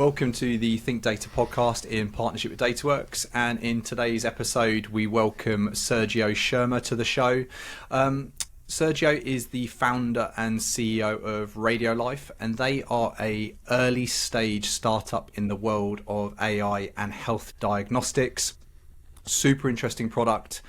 Welcome to the ThinkData Podcast in partnership with DataWorks. And in today's episode, we welcome Sergio Schirmer to the show. Sergio is the founder and CEO of Radiolife, and they are a early stage startup in the world of AI and health diagnostics. Super interesting product,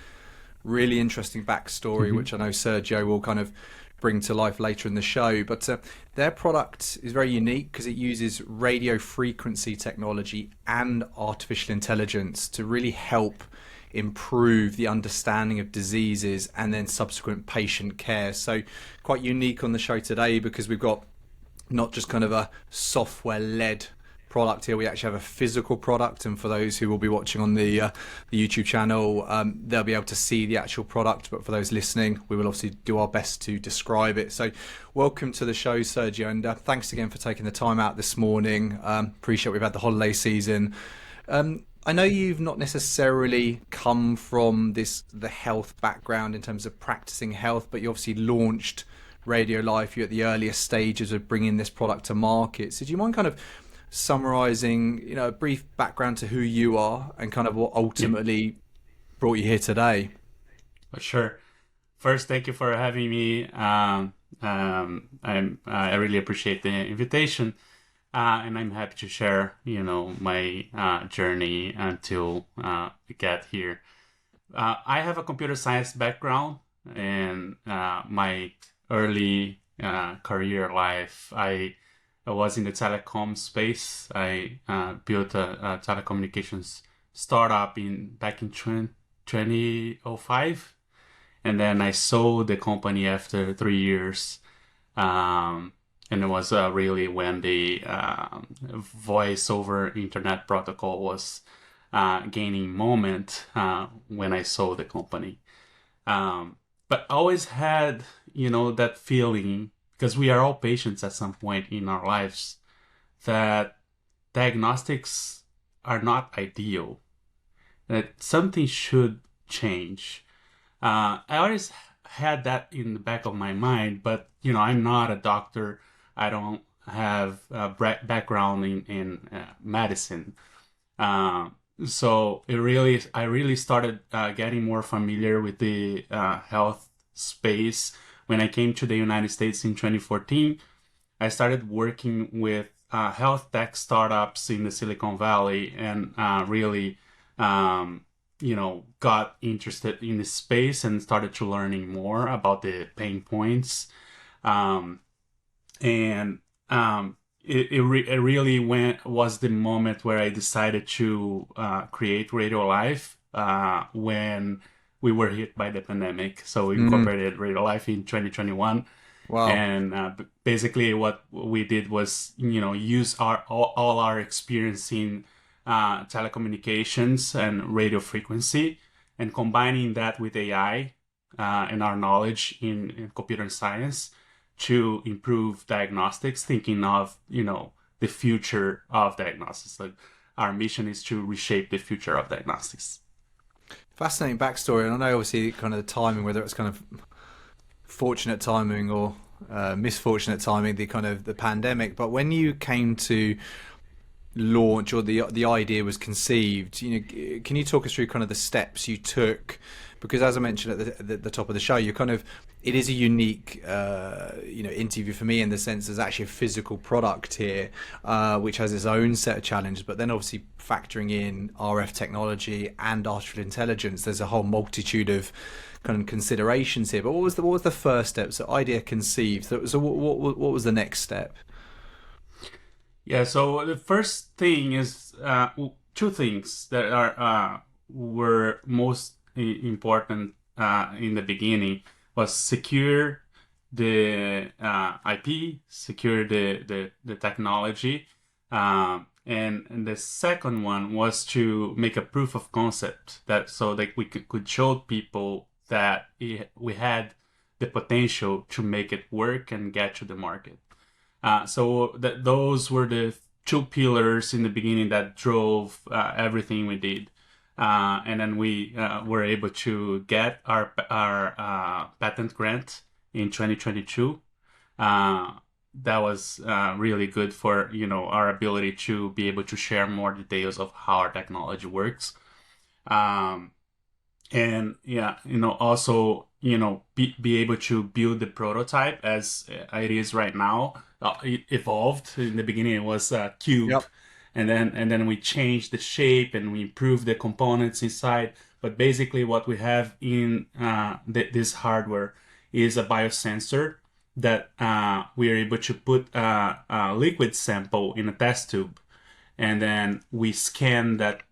really interesting backstory, which I know Sergio will kind of bring to life later in the show. But their product is very unique because it uses radio frequency technology and artificial intelligence to really help improve the understanding of diseases and then subsequent patient care. So quite unique on the show today because we've got not just kind of a software-led product here, we actually have a physical product, and for those who will be watching on the YouTube channel, they'll be able to see the actual product, but for those listening, we will obviously do our best to describe it. So welcome to the show, Sergio, and thanks again for taking the time out this morning. Appreciate we've had the holiday season. I know you've not necessarily come from the health background in terms of practicing health, but you obviously launched Radiolife. You're at the earliest stages of bringing this product to market. So do you mind kind of summarizing, a brief background to who you are and kind of what ultimately brought you here today? Sure. First, thank you for having me. I really appreciate the invitation. And I'm happy to share, my journey until we get here. I have a computer science background, and my early career life, I was in the telecom space. I built a telecommunications startup back in 2005, and then I sold the company after 3 years. And it was really when the voice over internet protocol was gaining moment when I sold the company. But I always had, that feeling, because we are all patients at some point in our lives, that diagnostics are not ideal, that something should change. I always had that in the back of my mind, but, I'm not a doctor. I don't have a background in medicine. So I really started getting more familiar with the health space. When I came to the United States in 2014, I started working with health tech startups in the Silicon Valley and really, got interested in the space and started to learning more about the pain points. It really was the moment where I decided to create Radiolife when we were hit by the pandemic. So we incorporated Radiolife in 2021. Wow. And basically what we did was, use all our experience in telecommunications and radio frequency, and combining that with AI and our knowledge in computer science to improve diagnostics, thinking of, the future of diagnostics. Like, our mission is to reshape the future of diagnostics. Fascinating backstory, and I know obviously kind of the timing, whether it's kind of fortunate timing or misfortunate timing, the pandemic. But when you came to launch, or the idea was conceived, can you talk us through kind of the steps you took? Because as I mentioned at the top of the show, it is a unique interview for me in the sense there's actually a physical product here which has its own set of challenges, but then obviously factoring in RF technology and artificial intelligence, there's a whole multitude of kind of considerations here. But what was the first step? So idea conceived. So what was the next step? Yeah, so the first thing is two things that were most important in the beginning was secure the IP, secure the technology, and the second one was to make a proof of concept so that we could show people that we had the potential to make it work and get to the market. So those were the two pillars in the beginning that drove everything we did. And then we were able to get our patent grant in 2022. that was really good for, our ability to be able to share more details of how our technology works. Um, and yeah, also, be able to build the prototype as it is right now. It evolved. In the beginning it was a cube, Yep. and then we changed the shape and we improved the components inside. But basically what we have in this hardware is a biosensor that we are able to put a liquid sample in a test tube, and then we scan that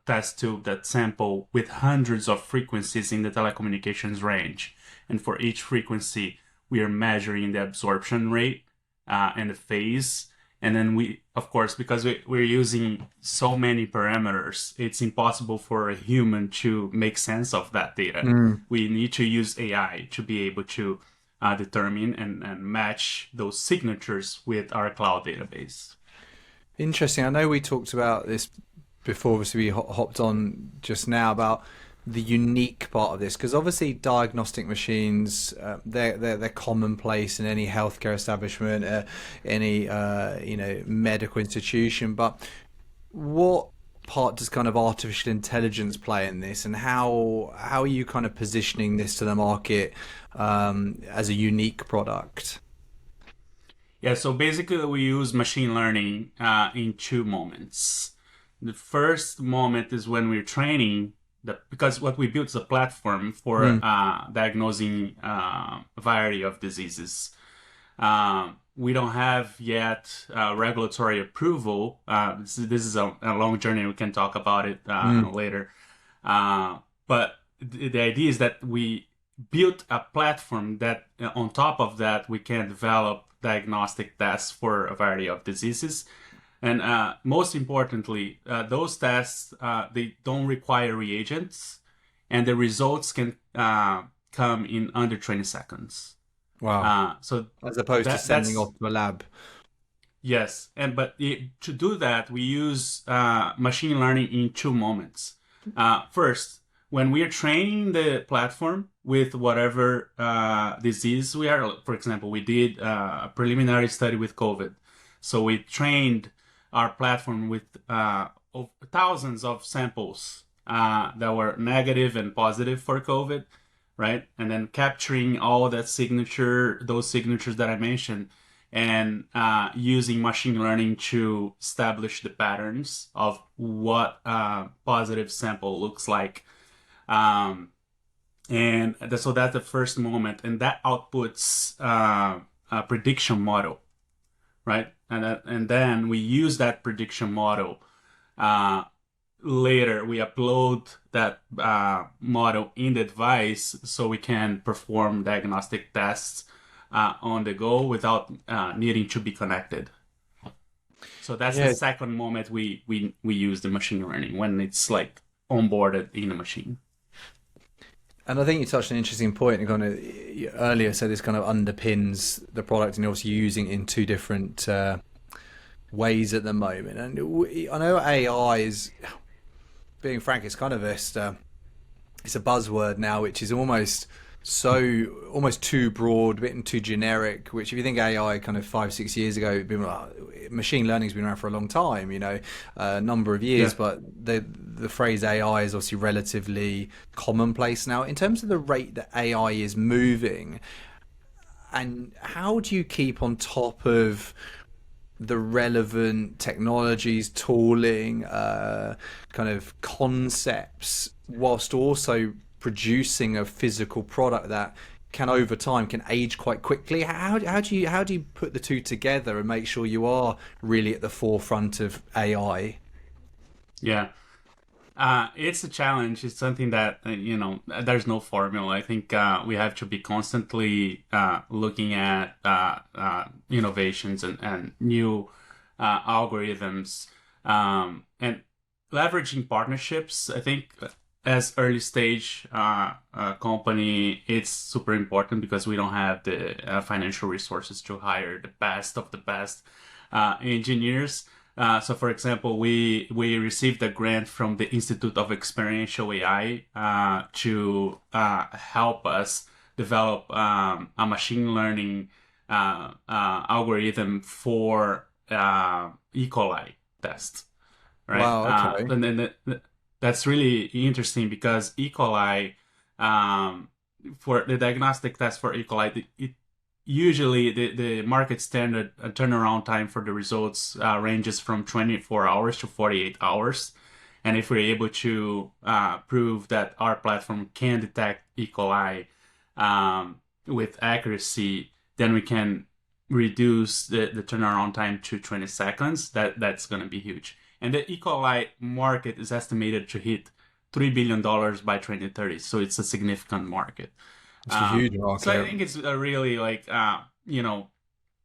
test tube, that sample, with hundreds of frequencies in the telecommunications range. And for each frequency, we are measuring the absorption rate and the phase. And then we, of course, because we're using so many parameters, it's impossible for a human to make sense of that data. Mm. We need to use AI to be able to determine and match those signatures with our cloud database. Interesting. I know we talked about this before, obviously we hopped on just now about the unique part of this, because obviously diagnostic machines, they're commonplace in any healthcare establishment, any medical institution. But what part does kind of artificial intelligence play in this, and how are you kind of positioning this to the market as a unique product? Yeah, so basically we use machine learning in two moments. The first moment is when we're training, because what we built is a platform for Mm. diagnosing a variety of diseases. We don't have yet regulatory approval. This is a long journey. We can talk about it Mm. later. But the idea is that we built a platform that on top of that, we can develop diagnostic tests for a variety of diseases. And most importantly, those tests, they don't require reagents, and the results can come in under 20 seconds. Wow. So As opposed to sending that's off to a lab. yes, to do that, we use machine learning in two moments. First, when we are training the platform with whatever disease we are, for example, we did a preliminary study with COVID. So we trained our platform with thousands of samples that were negative and positive for COVID, right? And then capturing all that those signatures that I mentioned, and using machine learning to establish the patterns of what a positive sample looks like. So that's the first moment, and that outputs a prediction model, right? And then we use that prediction model. Later, we upload that model in the device so we can perform diagnostic tests on the go without needing to be connected. So that's the Yeah, second moment we use the machine learning, when it's like onboarded in the machine. and I think you touched on an interesting point. And kind of earlier, so this kind of underpins the product, and obviously you're using it in two different ways at the moment. And I know AI is, being frank, it's kind of it's a buzzword now, which is almost too broad, a bit too generic. Which, if you think AI kind of 5-6 years ago, it'd been, machine learning's been around for a long time, a number of years. Yeah. But the phrase AI is obviously relatively commonplace now. In terms of the rate that AI is moving, and how do you keep on top of the relevant technologies, tooling, kind of concepts, whilst also producing a physical product that can over time can age quite quickly? How do you put the two together and make sure you are really at the forefront of AI? Yeah. It's a challenge. It's something that, there's no formula. I think we have to be constantly looking at innovations and new algorithms, and leveraging partnerships. I think as early stage company, it's super important because we don't have the financial resources to hire the best of the best engineers. So, for example, we received a grant from the Institute of Experiential AI to help us develop a machine learning algorithm for E. coli test, right? Wow. Okay. And then that's really interesting because E. coli, um, for the diagnostic test for E. coli, it usually the market standard turnaround time for the results ranges from 24 hours to 48 hours. And if we're able to prove that our platform can detect E. coli with accuracy, then we can reduce the turnaround time to 20 seconds. That's going to be huge. And the E. coli market is estimated to hit $3 billion by 2030. So it's a significant market. It's a huge So I market. think it's really like,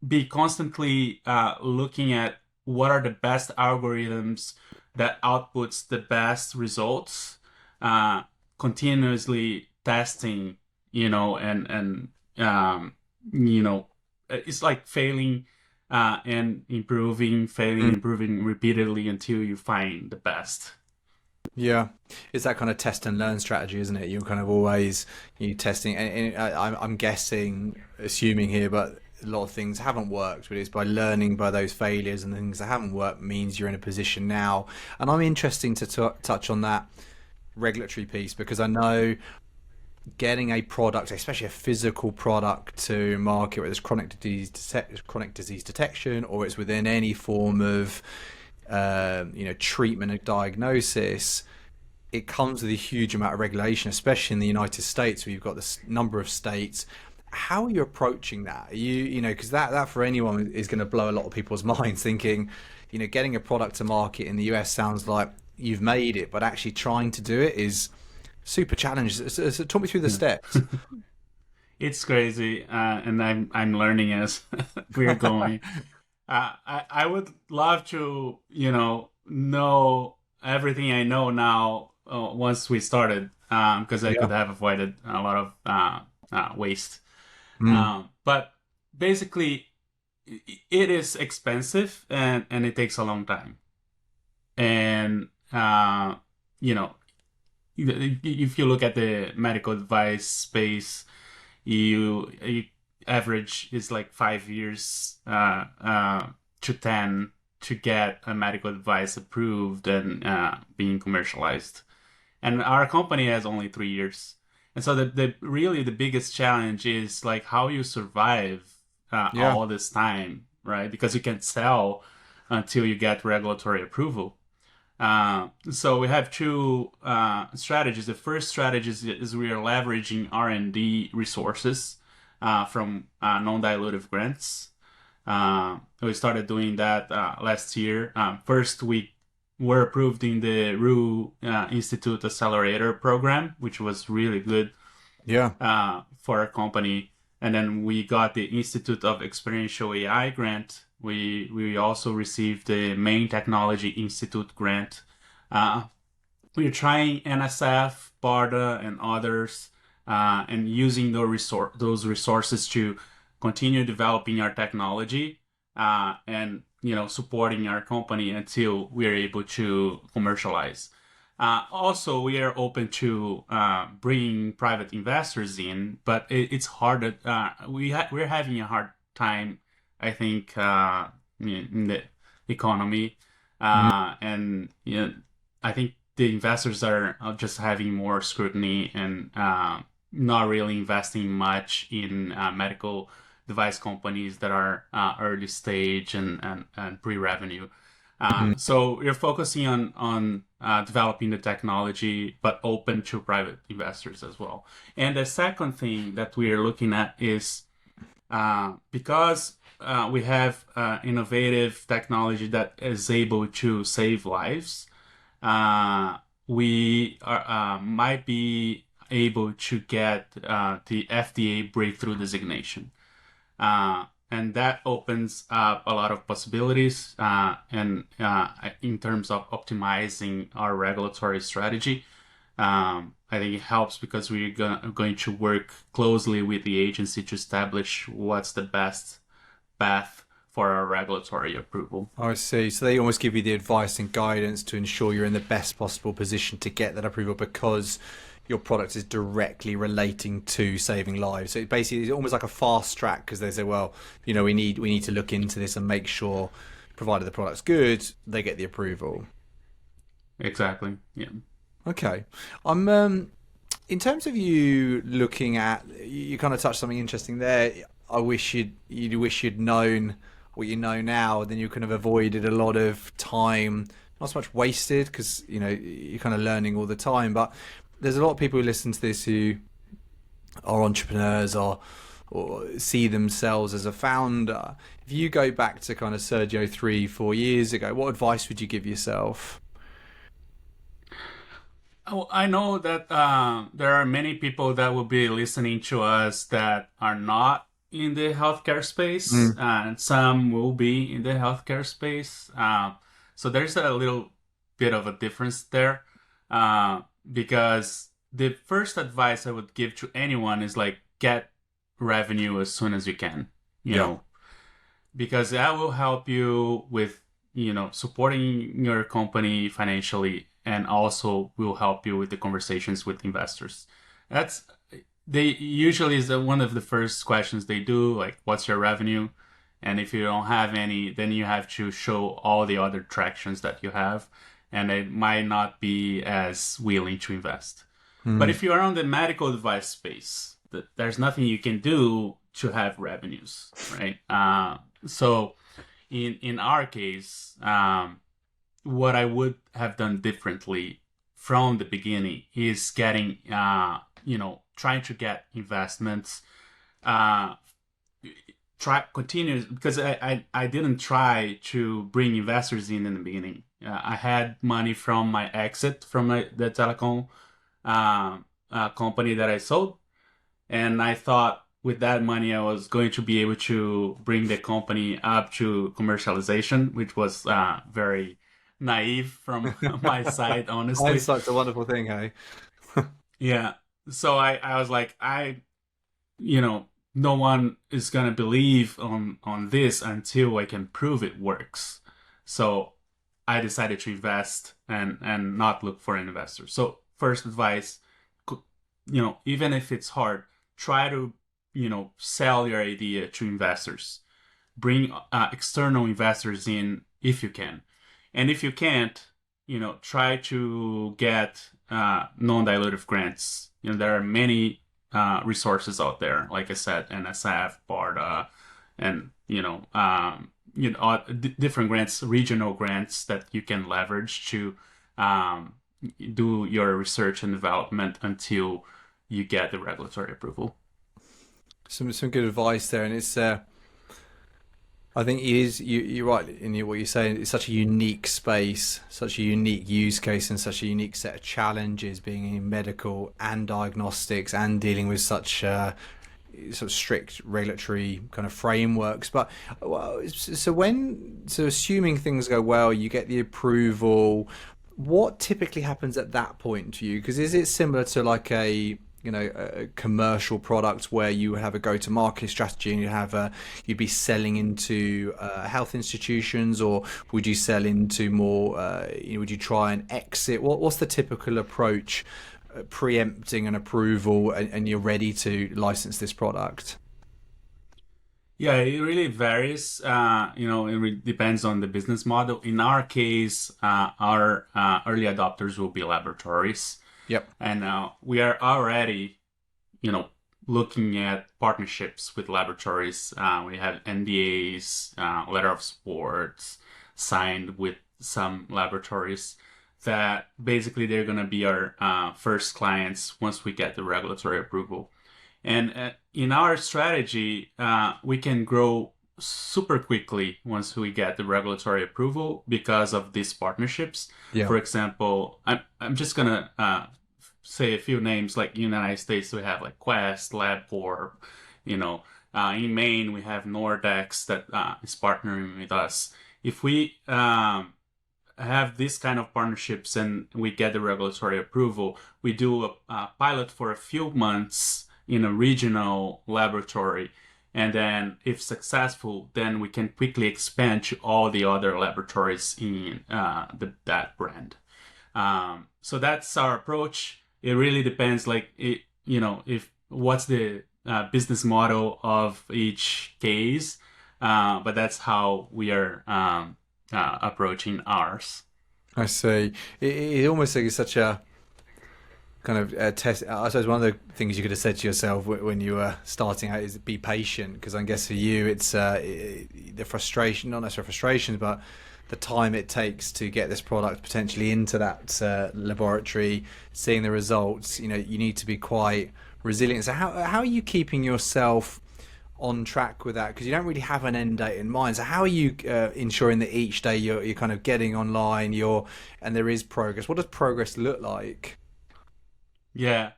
be constantly looking at what are the best algorithms that outputs the best results, continuously testing, and it's like failing and improving, failing, Mm. improving repeatedly until you find the best. Yeah, it's that kind of test and learn strategy, isn't it? You're kind of always testing, and I'm guessing, assuming here, but a lot of things haven't worked. But it's by learning by those failures and the things that haven't worked means you're in a position now. And I'm interested to touch on that regulatory piece because I know getting a product, especially a physical product, to market, whether it's chronic disease detection, or it's within any form of treatment and diagnosis, it comes with a huge amount of regulation, especially in the United States, where you've got this number of states. How are you approaching that? Because that for anyone is going to blow a lot of people's minds, thinking, getting a product to market in the US sounds like you've made it, but actually trying to do it is super challenging. So talk me through the Yeah. steps. It's crazy, and I'm learning as we're going. I would love to, know everything I know now once we started, because I Yeah. could have avoided a lot of waste. Mm. But basically, it is expensive and it takes a long time. And, you know, if you look at the medical device space, you average is like 5 years to 10 to get a medical device approved and being commercialized. And our company has only 3 years. And so the really the biggest challenge is like how you survive Yeah. all this time, right? Because you can't sell until you get regulatory approval. So we have two strategies. The first strategy is we are leveraging R&D resources from non-dilutive grants. We started doing that last year. First, we were approved in the RU Institute Accelerator program, which was really good Yeah. for our company. And then we got the Institute of Experiential AI grant. We also received the Main Technology Institute grant. We're trying NSF, BARDA, and others, and using those resources to continue developing our technology and supporting our company until we're able to commercialize. Also, we are open to bringing private investors in, but it's hard. We're having a hard time, I think, in the economy, Mm. and I think the investors are just having more scrutiny and not really investing much in medical device companies that are early stage and pre-revenue. Mm. So we're focusing on developing the technology, but open to private investors as well. And the second thing that we are looking at is because we have innovative technology that is able to save lives, we might be able to get the FDA breakthrough designation. And that opens up a lot of possibilities and in terms of optimizing our regulatory strategy. I think it helps because we're going to work closely with the agency to establish what's the best path for our regulatory approval. I see. So they almost give you the advice and guidance to ensure you're in the best possible position to get that approval because your product is directly relating to saving lives. So it basically it's almost like a fast track, because they say, well, we need to look into this and make sure, provided the product's good, they get the approval. Exactly. Yeah. Okay. I'm in terms of you looking at, you kind of touched something interesting there. I wish you'd known what you know now, then you kind of avoided a lot of time, not so much wasted, because you're kind of learning all the time. But there's a lot of people who listen to this who are entrepreneurs or see themselves as a founder. If you go back to kind of Sergio 3-4 years ago, what advice would you give yourself? Oh, I know that there are many people that will be listening to us that are not in the healthcare space, and some will be in the healthcare space. So there's a little bit of a difference there, because the first advice I would give to anyone is like get revenue as soon as you can, you know, because that will help you with supporting your company financially, and also will help you with the conversations with investors. They usually is one of the first questions they do, like, what's your revenue? And if you don't have any, then you have to show all the other tractions that you have, and they might not be as willing to invest. But if you are on the medical device space, there's nothing you can do to have revenues, right? So in our case, what I would have done differently from the beginning is getting, trying to get investments, continue, because I didn't try to bring investors in the beginning. I had money from my exit from the telecom company that I sold, and I thought with that money I was going to be able to bring the company up to commercialization, which was very naive from my side, honestly. Hindsight's a wonderful thing, hey? Yeah. So I was like, no one is gonna believe on this until I can prove it works. So I decided to invest and not look for an investor. So first advice, even if it's hard, try to sell your idea to investors. Bring external investors in if you can. And if you can't, try to get non-dilutive grants. There are many resources out there, like I said, NSF, BARDA, and different grants, regional grants that you can leverage to do your research and development until you get the regulatory approval. Some good advice there, and it's I think it is, you're right in what you're saying. It's such a unique space, such a unique use case, and such a unique set of challenges being in medical and diagnostics and dealing with such sort of strict regulatory kind of frameworks. But so assuming things go well, you get the approval. What typically happens at that point to you? Because is it similar to like a commercial product where you have a go-to-market strategy and you'd be selling into health institutions, or would you sell into more? Would you try and exit? What's the typical approach, preempting an approval and you're ready to license this product? Yeah, it really varies. It really depends on the business model. In our case, our early adopters will be laboratories. Yep. And we are already, looking at partnerships with laboratories. We have NDAs, letter of support signed with some laboratories that basically they're going to be our first clients once we get the regulatory approval. And in our strategy, we can grow super quickly once we get the regulatory approval because of these partnerships. Yeah. For example, I'm just gonna say a few names. Like in the United States, we have like Quest, LabCorp. In Maine, we have Nordex that is partnering with us. If we have this kind of partnerships and we get the regulatory approval, we do a pilot for a few months in a regional laboratory. And then if successful, then we can quickly expand to all the other laboratories in that brand. So that's our approach. it really depends, like, if what's the business model of each case. But that's how we are approaching ours. I see. It almost like it's such a kind of test. I suppose one of the things you could have said to yourself when you were starting out is be patient, because I guess for you it's the frustration, not necessarily frustrations, but the time it takes to get this product potentially into that laboratory, seeing the results. You need to be quite resilient. So how are you keeping yourself on track with that? Because you don't really have an end date in mind. So how are you ensuring that each day you're kind of getting online, and there is progress? What does progress look like? Yeah,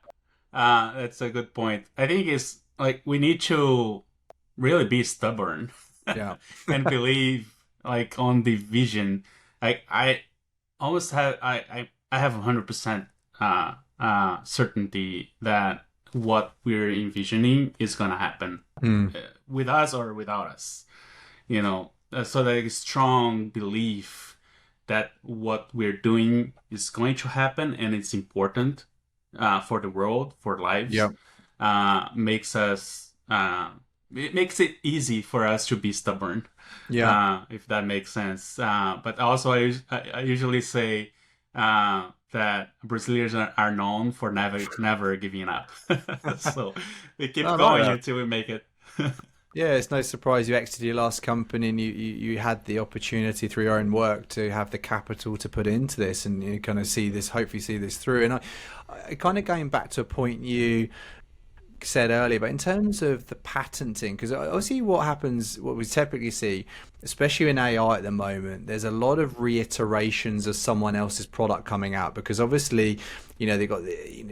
that's a good point. I think it's like we need to really be stubborn Yeah. and believe like on the vision. I almost have I have 100% certainty that what we're envisioning is gonna happen Hmm. with us or without us. So there is strong belief that what we're doing is going to happen and it's important for the world, for lives. Yeah. Makes us it makes it easy for us to be stubborn, Yeah. if that makes sense. But also, I usually say that Brazilians are known for never giving up. So we keep I like going that. until we make it. Yeah, it's no surprise you exited your last company and you had the opportunity through your own work to have the capital to put into this, and you kind of hopefully see this through. And I kind of going back to a point you said earlier, but in terms of the patenting, because obviously what we typically see, especially in AI at the moment, there's a lot of reiterations of someone else's product coming out, because obviously, they've got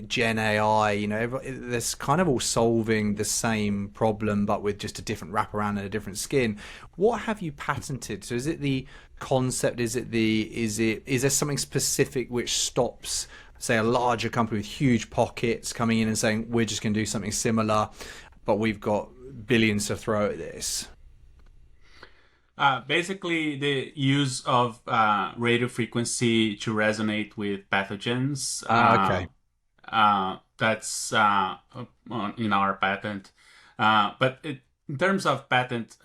Gen AI, there's kind of all solving the same problem, but with just a different wraparound and a different skin. What have you patented? So is it the concept? Is there something specific which stops, say, a larger company with huge pockets coming in and saying we're just going to do something similar, but we've got billions to throw at this? Basically, the use of radio frequency to resonate with pathogens. Okay. That's in our patent. But in terms of patent,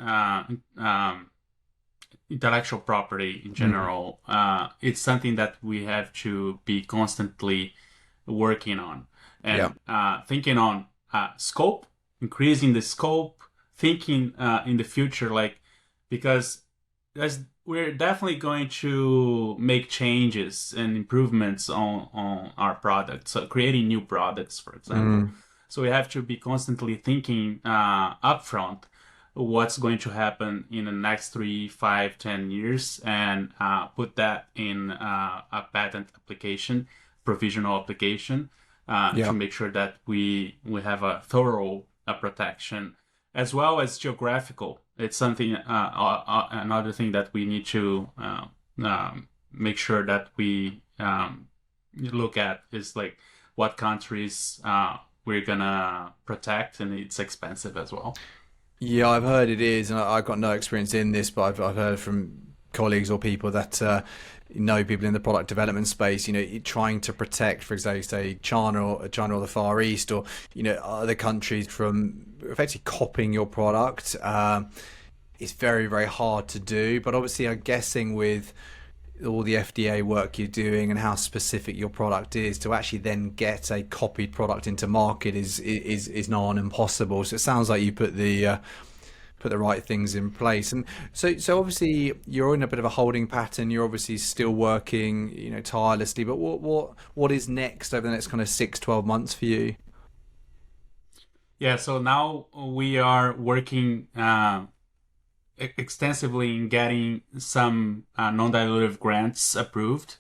intellectual property in Mm. general, it's something that we have to be constantly working on Yeah. and thinking on scope, increasing the scope, thinking in the future, like, because we're definitely going to make changes and improvements on our products, so creating new products, for example. Mm. So we have to be constantly thinking upfront what's going to happen in the next 3, 5, 10 years, and put that in a patent application, provisional application, to Yeah. make sure that we have a thorough protection, as well as geographical. It's something, another thing that we need to make sure that we look at is like what countries we're gonna protect, and it's expensive as well. Yeah, I've heard it is, and I've got no experience in this, but I've heard from colleagues or people that know people in the product development space, trying to protect, for example, say China or the Far East, or other countries from effectively copying your product. It's very, very hard to do, but obviously, I'm guessing with all the FDA work you're doing and how specific your product is, to actually then get a copied product into market is not on impossible. So it sounds like you put the right things in place. And so obviously you're in a bit of a holding pattern. You're obviously still working, tirelessly. But what is next over the next kind of 6-12 months for you? Yeah, so now we are working extensively in getting some non-dilutive grants approved.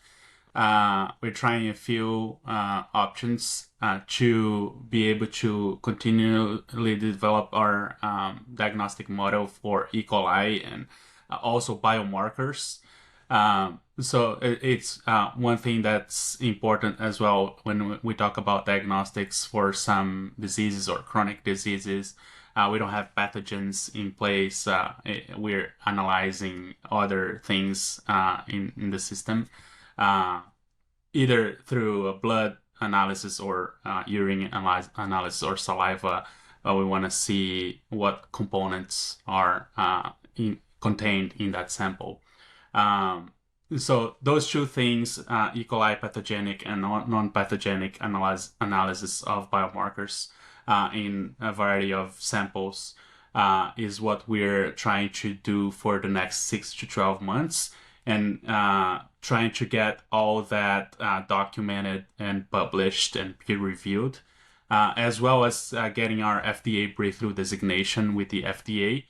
We're trying a few options to be able to continually develop our diagnostic model for E. coli and also biomarkers. So it's one thing that's important as well when we talk about diagnostics for some diseases or chronic diseases. We don't have pathogens in place. We're analyzing other things in the system, either through a blood analysis or urine analysis or saliva, we want to see what components are contained in that sample. So those two things, E. coli pathogenic and non-pathogenic analysis of biomarkers in a variety of samples is what we're trying to do for the next 6 to 12 months, and trying to get all that documented and published and peer-reviewed, as well as getting our FDA breakthrough designation with the FDA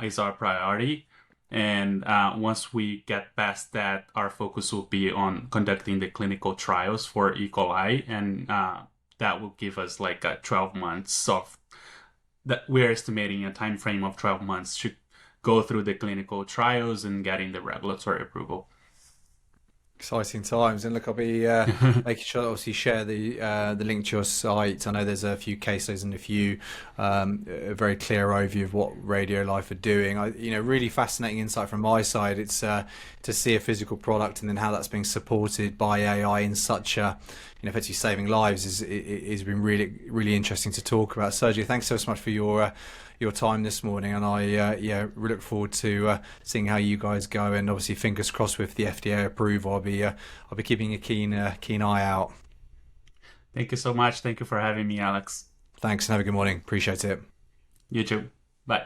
is our priority. And once we get past that, our focus will be on conducting the clinical trials for E. coli, and that will give us like 12 months of that. We're estimating a time frame of 12 months to go through the clinical trials and getting the regulatory approval. Exciting times. And look, I'll be making sure to obviously share the link to your site. I know there's a few case studies and a few a very clear overview of what Radiolife are doing. Really fascinating insight from my side. It's to see a physical product and then how that's being supported by AI in such a, effectively saving lives is been really, really interesting to talk about. Sergio, thanks so much for your time this morning, and I we look forward to seeing how you guys go, and obviously fingers crossed with the FDA approval. I'll be keeping a keen eye out. Thank you so much. Thank you for having me, Alex. Thanks, and have a good morning. Appreciate it. You too. Bye.